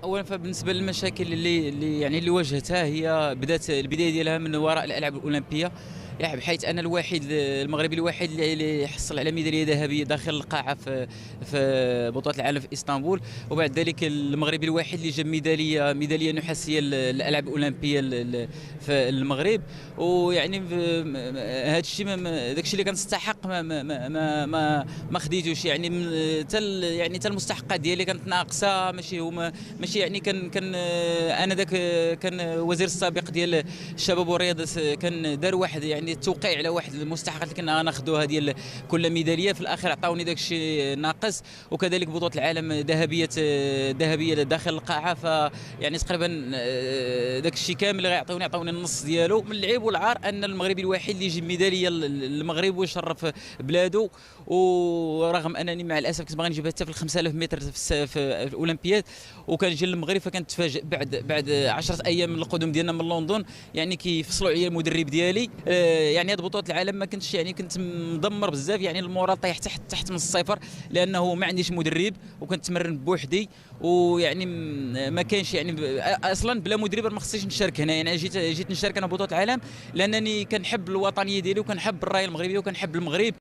اولا فبالنسبه للمشاكل اللي واجهتها، هي بدات البدايه ديالها من وراء الالعاب الاولمبيه، يعني بحيث انا المغربي الوحيد اللي حصل على ميداليه ذهبيه داخل القاعه في بطوله العالم في اسطنبول. وبعد ذلك المغربي الوحيد اللي جاب ميداليه نحاسيه للالعاب الاولمبيه في المغرب. ويعني هذا الشيء، داك الشيء اللي كان تستحق ما خديتوش، يعني يعني حتى المستحقات ديالي كانت ناقصه. ماشي يعني كان انا ذاك كان وزير السابق ديال الشباب والرياضه، كان دار واحد يعني التوقيع على واحد المستحقات اللي كنا غناخذوها ديال كل ميداليه. في الاخير عطاوني داك الشيء ناقص. وكذلك بطوله العالم ذهبيه داخل القاعه، فيعني تقريبا داك الشيء كامل اللي عطاوني النص ديالو. من العيب والعار ان المغربي الوحيد اللي يجيب ميداليه للمغرب ويشرف بلاده. ورغم انني مع الاسف كنت باغي نجيبها حتى في 5000 متر في الاولمبياد، وكان جا المغرب، فكنتفاجئ بعد 10 ايام من القدوم ديالنا من لندن، يعني كيفصلوا عليا المدرب ديالي. يعني هذه بطوله العالم ما كنتش، يعني كنت مدمر بزاف، يعني المورال طايح تحت من الصفر، لانه ما عنديش مدرب وكنت تمرن بوحدي. ويعني ما كانش يعني اصلا بلا مدرب ما خصنيش نشارك هنا. يعني جيت نشارك انا بطوله العالم لانني كنحب الوطنيه ديالي وكنحب الرايه المغربيه وكنحب المغرب.